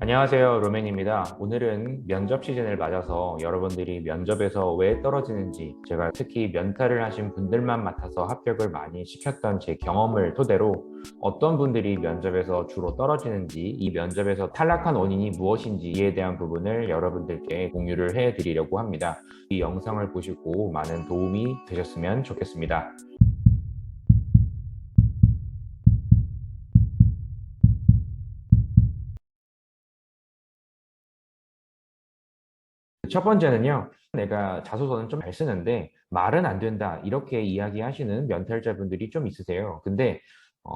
안녕하세요, 로맨입니다. 오늘은 면접 시즌을 맞아서 여러분들이 면접에서 왜 떨어지는지, 제가 특히 면탈을 하신 분들만 맡아서 합격을 많이 시켰던 제 경험을 토대로 어떤 분들이 면접에서 주로 떨어지는지, 이 면접에서 탈락한 원인이 무엇인지에 대한 부분을 여러분들께 공유를 해드리려고 합니다. 이 영상을 보시고 많은 도움이 되셨으면 좋겠습니다. 첫 번째는요, 내가 자소서는 좀 잘 쓰는데 말은 안 된다, 이렇게 이야기하시는 면탈자분들이 좀 있으세요. 근데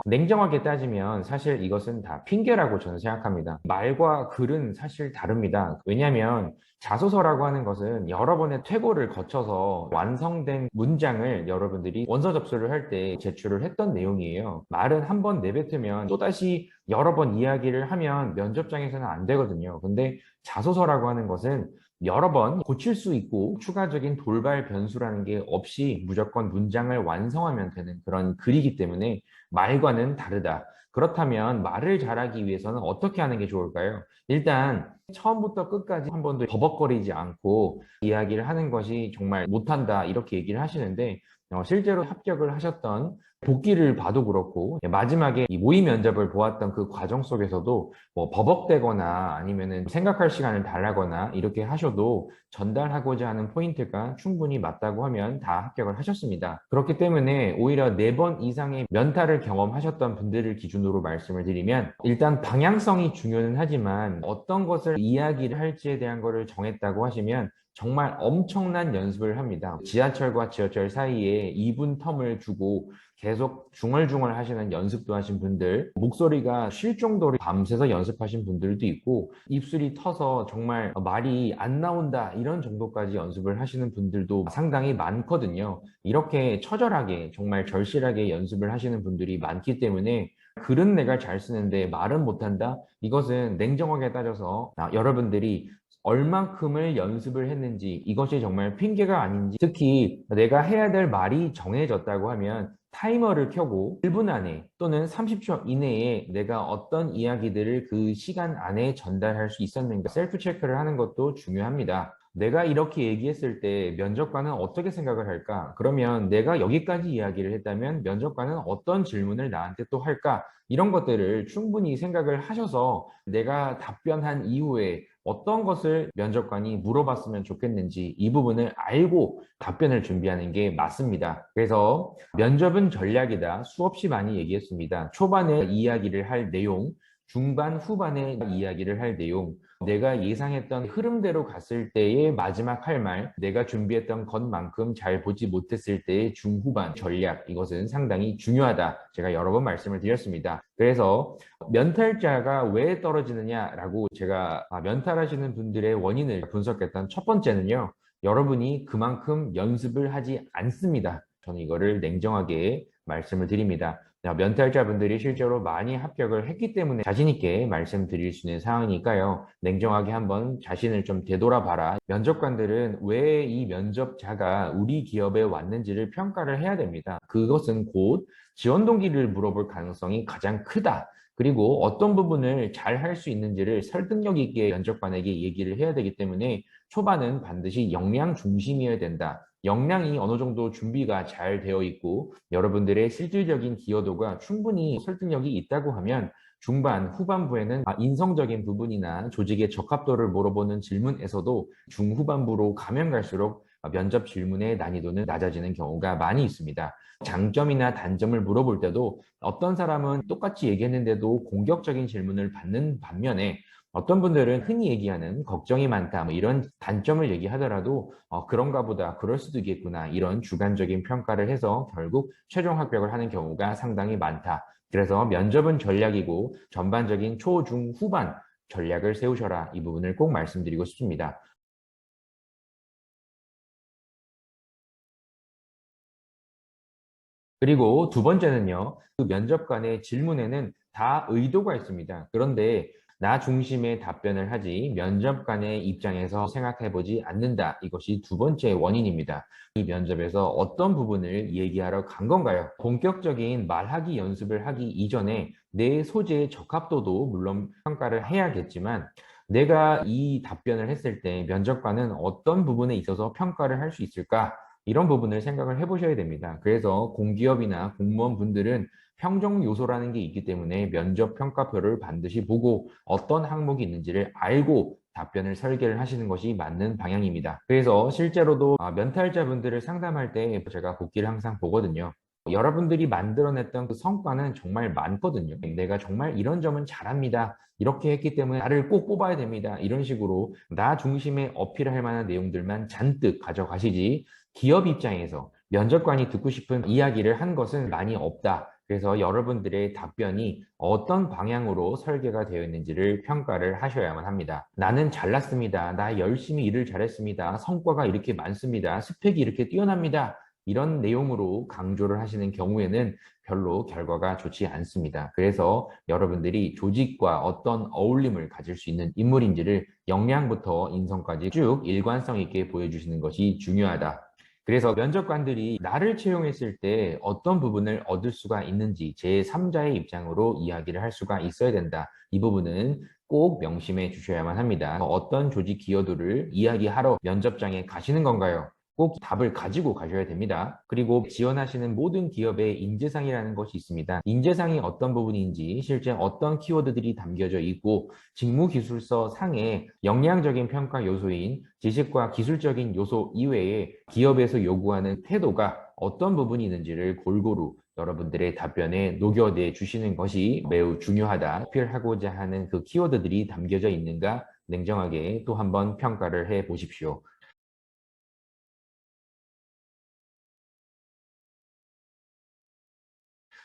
냉정하게 따지면 사실 이것은 다 핑계라고 저는 생각합니다. 말과 글은 사실 다릅니다. 왜냐하면 자소서라고 하는 것은 여러 번의 퇴고를 거쳐서 완성된 문장을 여러분들이 원서 접수를 할 때 제출을 했던 내용이에요. 말은 한 번 내뱉으면 또다시 여러 번 이야기를 하면 면접장에서는 안 되거든요. 근데 자소서라고 하는 것은 여러 번 고칠 수 있고 추가적인 돌발 변수라는 게 없이 무조건 문장을 완성하면 되는 그런 글이기 때문에 말과는 다르다. 그렇다면 말을 잘하기 위해서는 어떻게 하는 게 좋을까요? 일단 처음부터 끝까지 한 번도 버벅거리지 않고 이야기를 하는 것이 정말 못한다, 이렇게 얘기를 하시는데 실제로 합격을 하셨던 복기를 봐도 그렇고 마지막에 이 모의 면접을 보았던 그 과정 속에서도 뭐 버벅대거나 아니면은 생각할 시간을 달라거나 이렇게 하셔도 전달하고자 하는 포인트가 충분히 맞다고 하면 다 합격을 하셨습니다. 그렇기 때문에 오히려 4번 이상의 면탈을 경험하셨던 분들을 기준으로 말씀을 드리면, 일단 방향성이 중요는 하지만 어떤 것을 이야기를 할지에 대한 것을 정했다고 하시면 정말 엄청난 연습을 합니다. 지하철과 지하철 사이에 2분 텀을 두고 계속 중얼중얼 하시는 연습도 하신 분들, 목소리가 쉴 정도로 밤새서 연습하신 분들도 있고, 입술이 터서 정말 말이 안 나온다, 이런 정도까지 연습을 하시는 분들도 상당히 많거든요. 이렇게 처절하게 정말 절실하게 연습을 하시는 분들이 많기 때문에 글은 내가 잘 쓰는데 말은 못한다? 이것은 냉정하게 따져서 여러분들이 얼만큼을 연습을 했는지, 이것이 정말 핑계가 아닌지, 특히 내가 해야 될 말이 정해졌다고 하면 타이머를 켜고 1분 안에 또는 30초 이내에 내가 어떤 이야기들을 그 시간 안에 전달할 수 있었는가 셀프 체크를 하는 것도 중요합니다. 내가 이렇게 얘기했을 때 면접관은 어떻게 생각을 할까? 그러면 내가 여기까지 이야기를 했다면 면접관은 어떤 질문을 나한테 또 할까? 이런 것들을 충분히 생각을 하셔서 내가 답변한 이후에 어떤 것을 면접관이 물어봤으면 좋겠는지 이 부분을 알고 답변을 준비하는 게 맞습니다. 그래서 면접은 전략이다, 수없이 많이 얘기했습니다. 초반에 이야기를 할 내용, 중반, 후반에 이야기를 할 내용, 내가 예상했던 흐름대로 갔을 때의 마지막 할 말, 내가 준비했던 것만큼 잘 보지 못했을 때의 중후반 전략, 이것은 상당히 중요하다, 제가 여러 번 말씀을 드렸습니다. 그래서 면탈자가 왜 떨어지느냐라고 제가 면탈하시는 분들의 원인을 분석했던 첫 번째는요, 여러분이 그만큼 연습을 하지 않습니다. 저는 이거를 냉정하게 말씀을 드립니다. 면탈자분들이 실제로 많이 합격을 했기 때문에 자신 있게 말씀드릴 수 있는 상황이니까요. 냉정하게 한번 자신을 좀 되돌아봐라. 면접관들은 왜 이 면접자가 우리 기업에 왔는지를 평가를 해야 됩니다. 그것은 곧 지원 동기를 물어볼 가능성이 가장 크다. 그리고 어떤 부분을 잘 할 수 있는지를 설득력 있게 면접관에게 얘기를 해야 되기 때문에 초반은 반드시 역량 중심이어야 된다. 역량이 어느 정도 준비가 잘 되어 있고 여러분들의 실질적인 기여도가 충분히 설득력이 있다고 하면 중반, 후반부에는 인성적인 부분이나 조직의 적합도를 물어보는 질문에서도 중후반부로 가면 갈수록 면접 질문의 난이도는 낮아지는 경우가 많이 있습니다. 장점이나 단점을 물어볼 때도 어떤 사람은 똑같이 얘기했는데도 공격적인 질문을 받는 반면에 어떤 분들은 흔히 얘기하는 걱정이 많다, 뭐 이런 단점을 얘기하더라도 그런가 보다, 그럴 수도 있겠구나, 이런 주관적인 평가를 해서 결국 최종 합격을 하는 경우가 상당히 많다. 그래서 면접은 전략이고 전반적인 초, 중, 후반 전략을 세우셔라, 이 부분을 꼭 말씀드리고 싶습니다. 그리고 두 번째는요, 그 면접관의 질문에는 다 의도가 있습니다. 그런데 나 중심의 답변을 하지 면접관의 입장에서 생각해보지 않는다. 이것이 두 번째 원인입니다. 이 면접에서 어떤 부분을 얘기하러 간 건가요? 본격적인 말하기 연습을 하기 이전에 내 소재의 적합도도 물론 평가를 해야겠지만 내가 이 답변을 했을 때 면접관은 어떤 부분에 있어서 평가를 할 수 있을까? 이런 부분을 생각을 해보셔야 됩니다. 그래서 공기업이나 공무원 분들은 평정 요소라는 게 있기 때문에 면접 평가표를 반드시 보고 어떤 항목이 있는지를 알고 답변을 설계를 하시는 것이 맞는 방향입니다. 그래서 실제로도 면탈자분들을 상담할 때 제가 복기를 항상 보거든요. 여러분들이 만들어냈던 그 성과는 정말 많거든요. 내가 정말 이런 점은 잘합니다. 이렇게 했기 때문에 나를 꼭 뽑아야 됩니다. 이런 식으로 나 중심의 어필할 만한 내용들만 잔뜩 가져가시지 기업 입장에서 면접관이 듣고 싶은 이야기를 한 것은 많이 없다. 그래서 여러분들의 답변이 어떤 방향으로 설계가 되어 있는지를 평가를 하셔야만 합니다. 나는 잘났습니다. 나 열심히 일을 잘했습니다. 성과가 이렇게 많습니다. 스펙이 이렇게 뛰어납니다. 이런 내용으로 강조를 하시는 경우에는 별로 결과가 좋지 않습니다. 그래서 여러분들이 조직과 어떤 어울림을 가질 수 있는 인물인지를 역량부터 인성까지 쭉 일관성 있게 보여주시는 것이 중요하다. 그래서 면접관들이 나를 채용했을 때 어떤 부분을 얻을 수가 있는지 제3자의 입장으로 이야기를 할 수가 있어야 된다. 이 부분은 꼭 명심해 주셔야만 합니다. 어떤 조직 기여도를 이야기하러 면접장에 가시는 건가요? 꼭 답을 가지고 가셔야 됩니다. 그리고 지원하시는 모든 기업에 인재상이라는 것이 있습니다. 인재상이 어떤 부분인지 실제 어떤 키워드들이 담겨져 있고 직무기술서 상에 역량적인 평가 요소인 지식과 기술적인 요소 이외에 기업에서 요구하는 태도가 어떤 부분이 있는지를 골고루 여러분들의 답변에 녹여내 주시는 것이 매우 중요하다. 어필하고자 하는 그 키워드들이 담겨져 있는가 냉정하게 또 한번 평가를 해 보십시오.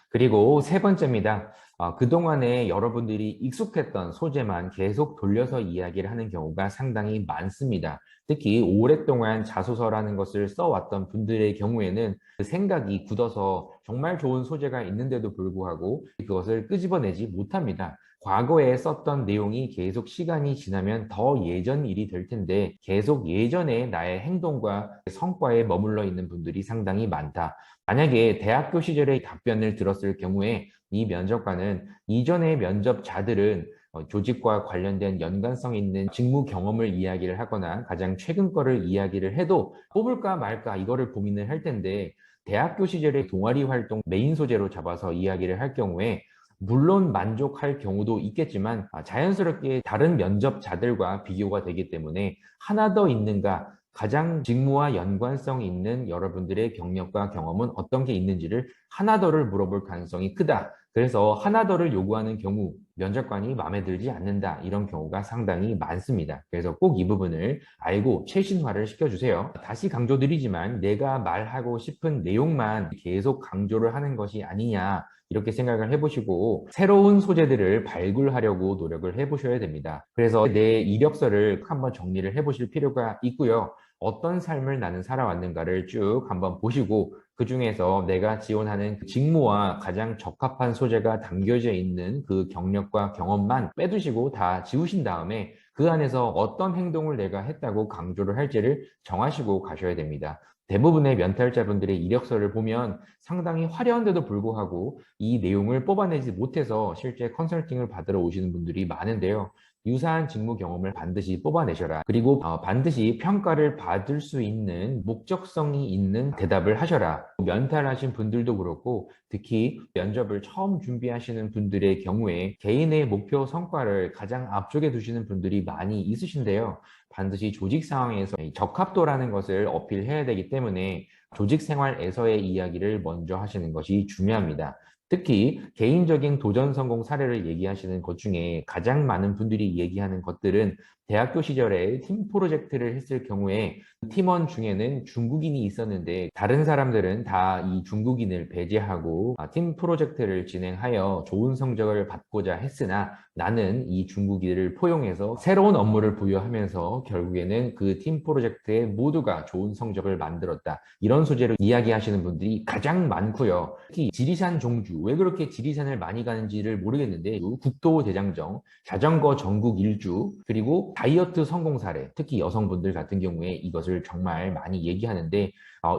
그리고 세 번째입니다. 그동안에 여러분들이 익숙했던 소재만 계속 돌려서 이야기를 하는 경우가 상당히 많습니다. 특히 오랫동안 자소서라는 것을 써왔던 분들의 경우에는 그 생각이 굳어서 정말 좋은 소재가 있는데도 불구하고 그것을 끄집어내지 못합니다. 과거에 썼던 내용이 계속 시간이 지나면 더 예전 일이 될 텐데 계속 예전의 나의 행동과 성과에 머물러 있는 분들이 상당히 많다. 만약에 대학교 시절의 답변을 들었을 경우에 이 면접관은 이전의 면접자들은 조직과 관련된 연관성 있는 직무 경험을 이야기를 하거나 가장 최근 거를 이야기를 해도 뽑을까 말까 이거를 고민을 할 텐데 대학교 시절의 동아리 활동 메인 소재로 잡아서 이야기를 할 경우에 물론 만족할 경우도 있겠지만 자연스럽게 다른 면접자들과 비교가 되기 때문에 하나 더 있는가 가장 직무와 연관성 있는 여러분들의 경력과 경험은 어떤 게 있는지를 하나 더를 물어볼 가능성이 크다. 그래서 하나 더를 요구하는 경우 면접관이 마음에 들지 않는다. 이런 경우가 상당히 많습니다. 그래서 꼭 이 부분을 알고 최신화를 시켜주세요. 다시 강조드리지만 내가 말하고 싶은 내용만 계속 강조를 하는 것이 아니냐. 이렇게 생각을 해보시고 새로운 소재들을 발굴하려고 노력을 해보셔야 됩니다. 그래서 내 이력서를 한번 정리를 해보실 필요가 있고요. 어떤 삶을 나는 살아왔는가를 쭉 한번 보시고 그 중에서 내가 지원하는 그 직무와 가장 적합한 소재가 담겨져 있는 그 경력과 경험만 빼두시고 다 지우신 다음에 그 안에서 어떤 행동을 내가 했다고 강조를 할지를 정하시고 가셔야 됩니다. 대부분의 면탈자분들의 이력서를 보면 상당히 화려한데도 불구하고 이 내용을 뽑아내지 못해서 실제 컨설팅을 받으러 오시는 분들이 많은데요. 유사한 직무 경험을 반드시 뽑아내셔라. 그리고 반드시 평가를 받을 수 있는 목적성이 있는 대답을 하셔라. 면탈하신 분들도 그렇고 특히 면접을 처음 준비하시는 분들의 경우에 개인의 목표 성과를 가장 앞쪽에 두시는 분들이 많이 있으신데요. 반드시 조직 상황에서 적합도라는 것을 어필해야 되기 때문에 조직 생활에서의 이야기를 먼저 하시는 것이 중요합니다. 특히 개인적인 도전 성공 사례를 얘기하시는 것 중에 가장 많은 분들이 얘기하는 것들은 대학교 시절에 팀 프로젝트를 했을 경우에 팀원 중에는 중국인이 있었는데 다른 사람들은 다 이 중국인을 배제하고 팀 프로젝트를 진행하여 좋은 성적을 받고자 했으나 나는 이 중국인을 포용해서 새로운 업무를 부여하면서 결국에는 그 팀 프로젝트에 모두가 좋은 성적을 만들었다. 이런 소재로 이야기하시는 분들이 가장 많고요. 특히 지리산 종주 왜 그렇게 지리산을 많이 가는지를 모르겠는데 국토대장정, 자전거 전국 일주, 그리고 다이어트 성공 사례, 특히 여성분들 같은 경우에 이것을 정말 많이 얘기하는데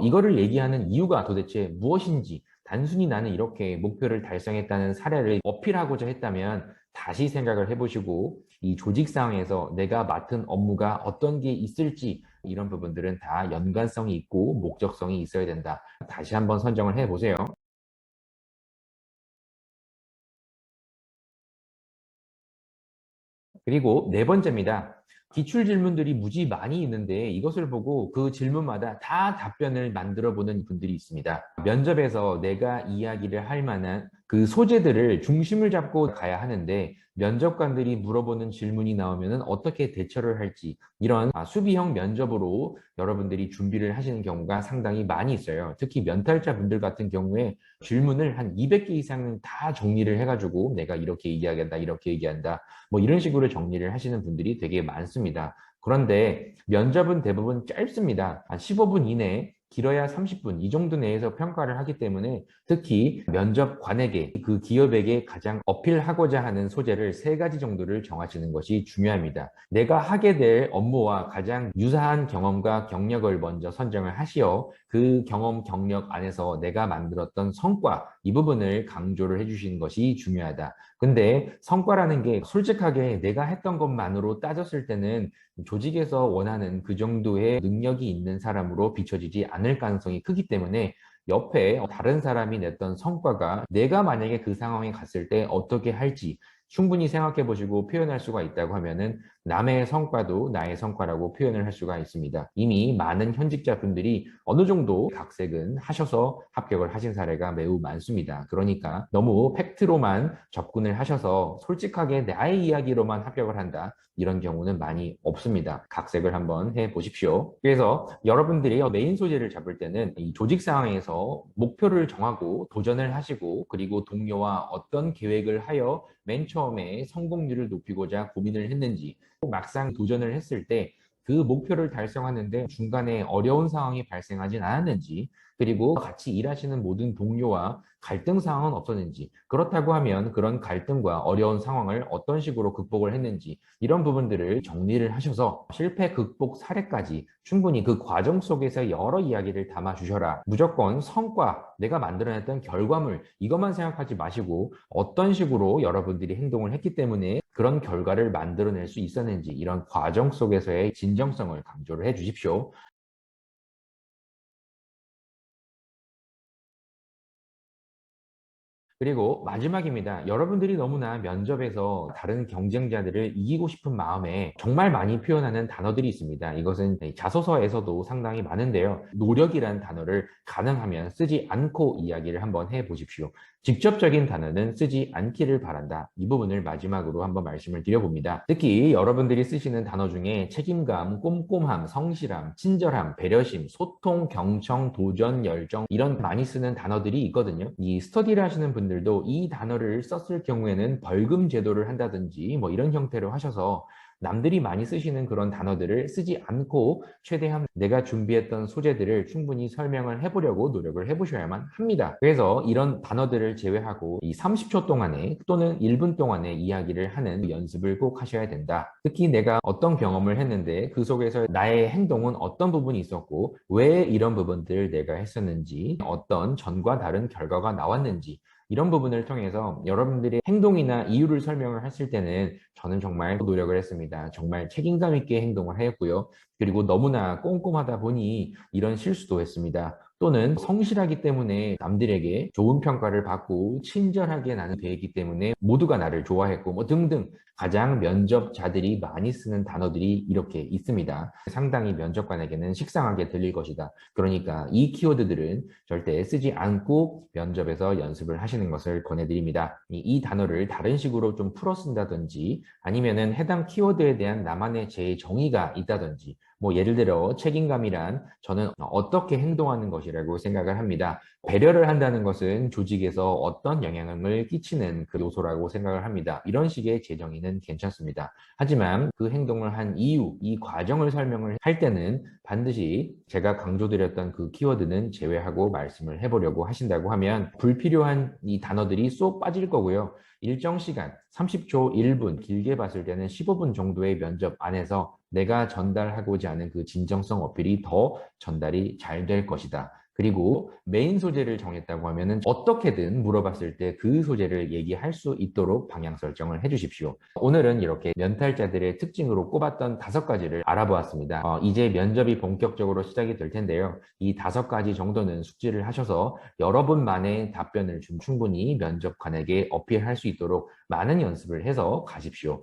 이거를 얘기하는 이유가 도대체 무엇인지 단순히 나는 이렇게 목표를 달성했다는 사례를 어필하고자 했다면 다시 생각을 해보시고 이 조직 상황에서 내가 맡은 업무가 어떤 게 있을지 이런 부분들은 다 연관성이 있고 목적성이 있어야 된다. 다시 한번 선정을 해보세요. 그리고 네 번째입니다. 기출 질문들이 무지 많이 있는데 이것을 보고 그 질문마다 다 답변을 만들어 보는 분들이 있습니다. 면접에서 내가 이야기를 할 만한 그 소재들을 중심을 잡고 가야 하는데 면접관들이 물어보는 질문이 나오면 어떻게 대처를 할지 이런 수비형 면접으로 여러분들이 준비를 하시는 경우가 상당히 많이 있어요. 특히 면탈자 분들 같은 경우에 질문을 한 200개 이상은 다 정리를 해가지고 내가 이렇게 얘기하겠다, 이렇게 얘기한다. 뭐 이런 식으로 정리를 하시는 분들이 되게 많습니다. 그런데 면접은 대부분 짧습니다. 한 15분 이내, 길어야 30분 이 정도 내에서 평가를 하기 때문에 특히 면접관에게 그 기업에게 가장 어필하고자 하는 소재를 세 가지 정도를 정하시는 것이 중요합니다. 내가 하게 될 업무와 가장 유사한 경험과 경력을 먼저 선정을 하시어 그 경험, 경력 안에서 내가 만들었던 성과 이 부분을 강조를 해주시는 것이 중요하다. 근데 성과라는 게 솔직하게 내가 했던 것만으로 따졌을 때는 조직에서 원하는 그 정도의 능력이 있는 사람으로 비춰지지 않을 가능성이 크기 때문에 옆에 다른 사람이 냈던 성과가 내가 만약에 그 상황에 갔을 때 어떻게 할지 충분히 생각해 보시고 표현할 수가 있다고 하면은 남의 성과도 나의 성과라고 표현을 할 수가 있습니다. 이미 많은 현직자분들이 어느 정도 각색은 하셔서 합격을 하신 사례가 매우 많습니다. 그러니까 너무 팩트로만 접근을 하셔서 솔직하게 나의 이야기로만 합격을 한다. 이런 경우는 많이 없습니다. 각색을 한번 해 보십시오. 그래서 여러분들이 메인 소재를 잡을 때는 이 조직 상황에서 목표를 정하고 도전을 하시고 그리고 동료와 어떤 계획을 하여 맨 처음에 성공률을 높이고자 고민을 했는지 막상 도전을 했을 때 그 목표를 달성하는데 중간에 어려운 상황이 발생하진 않았는지 그리고 같이 일하시는 모든 동료와 갈등 상황은 없었는지 그렇다고 하면 그런 갈등과 어려운 상황을 어떤 식으로 극복을 했는지 이런 부분들을 정리를 하셔서 실패 극복 사례까지 충분히 그 과정 속에서 여러 이야기를 담아 주셔라. 무조건 성과, 내가 만들어냈던 결과물 이것만 생각하지 마시고 어떤 식으로 여러분들이 행동을 했기 때문에 그런 결과를 만들어낼 수 있었는지 이런 과정 속에서의 진정성을 강조를 해 주십시오. 그리고 마지막입니다. 여러분들이 너무나 면접에서 다른 경쟁자들을 이기고 싶은 마음에 정말 많이 표현하는 단어들이 있습니다. 이것은 자소서에서도 상당히 많은데요. 노력이란 단어를 가능하면 쓰지 않고 이야기를 한번 해보십시오. 직접적인 단어는 쓰지 않기를 바란다. 이 부분을 마지막으로 한번 말씀을 드려봅니다. 특히 여러분들이 쓰시는 단어 중에 책임감, 꼼꼼함, 성실함, 친절함, 배려심, 소통, 경청, 도전, 열정 이런 많이 쓰는 단어들이 있거든요. 이 스터디를 하시는 분들도 이 단어를 썼을 경우에는 벌금 제도를 한다든지 뭐 이런 형태로 하셔서 남들이 많이 쓰시는 그런 단어들을 쓰지 않고 최대한 내가 준비했던 소재들을 충분히 설명을 해보려고 노력을 해보셔야만 합니다. 그래서 이런 단어들을 제외하고 이 30초 동안에 또는 1분 동안에 이야기를 하는 연습을 꼭 하셔야 된다. 특히 내가 어떤 경험을 했는데 그 속에서 나의 행동은 어떤 부분이 있었고 왜 이런 부분들을 내가 했었는지 어떤 전과 다른 결과가 나왔는지 이런 부분을 통해서 여러분들의 행동이나 이유를 설명을 하실 때는 저는 정말 노력을 했습니다. 정말 책임감 있게 행동을 하였고요. 그리고 너무나 꼼꼼하다 보니 이런 실수도 했습니다. 또는 성실하기 때문에 남들에게 좋은 평가를 받고 친절하게 나는 배했기 때문에 모두가 나를 좋아했고 뭐 등등 가장 면접자들이 많이 쓰는 단어들이 이렇게 있습니다. 상당히 면접관에게는 식상하게 들릴 것이다. 그러니까 이 키워드들은 절대 쓰지 않고 면접에서 연습을 하시는 것을 권해드립니다. 이 단어를 다른 식으로 좀 풀어 쓴다든지 아니면은 해당 키워드에 대한 나만의 제 정의가 있다든지 뭐 예를 들어 책임감이란 저는 어떻게 행동하는 것이라고 생각을 합니다. 배려를 한다는 것은 조직에서 어떤 영향을 끼치는 그 요소라고 생각을 합니다. 이런 식의 재정의는 괜찮습니다. 하지만 그 행동을 한 이유, 이 과정을 설명을 할 때는 반드시 제가 강조드렸던 그 키워드는 제외하고 말씀을 해보려고 하신다고 하면 불필요한 이 단어들이 쏙 빠질 거고요. 일정 시간, 30초, 1분, 길게 봤을 때는 15분 정도의 면접 안에서 내가 전달하고자 하는 그 진정성 어필이 더 전달이 잘 될 것이다. 그리고 메인 소재를 정했다고 하면은 어떻게든 물어봤을 때 그 소재를 얘기할 수 있도록 방향 설정을 해주십시오. 오늘은 이렇게 면탈자들의 특징으로 꼽았던 5가지를 알아보았습니다. 이제 면접이 본격적으로 시작이 될 텐데요. 이 5가지 정도는 숙지를 하셔서 여러분만의 답변을 좀 충분히 면접관에게 어필할 수 있도록 많은 연습을 해서 가십시오.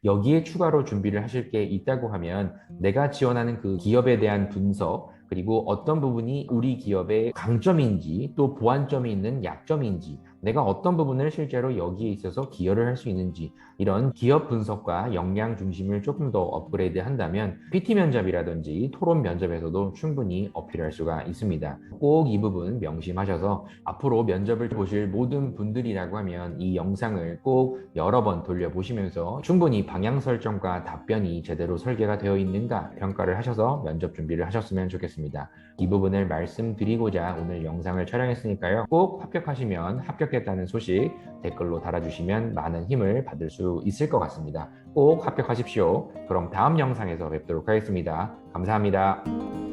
여기에 추가로 준비를 하실 게 있다고 하면 내가 지원하는 그 기업에 대한 분석, 그리고 어떤 부분이 우리 기업의 강점인지 또 보완점이 있는 약점인지, 내가 어떤 부분을 실제로 여기에 있어서 기여를 할 수 있는지, 이런 기업 분석과 역량 중심을 조금 더 업그레이드 한다면 PT 면접이라든지 토론 면접에서도 충분히 어필할 수가 있습니다. 꼭 이 부분 명심하셔서 앞으로 면접을 보실 모든 분들이라고 하면 이 영상을 꼭 여러 번 돌려보시면서 충분히 방향 설정과 답변이 제대로 설계가 되어 있는가 평가를 하셔서 면접 준비를 하셨으면 좋겠습니다. 이 부분을 말씀드리고자 오늘 영상을 촬영했으니까요. 꼭 합격하시면 합격했다는 소식 댓글로 달아주시면 많은 힘을 받을 수 있을 것 같습니다. 꼭 합격하십시오. 그럼 다음 영상에서 뵙도록 하겠습니다. 감사합니다.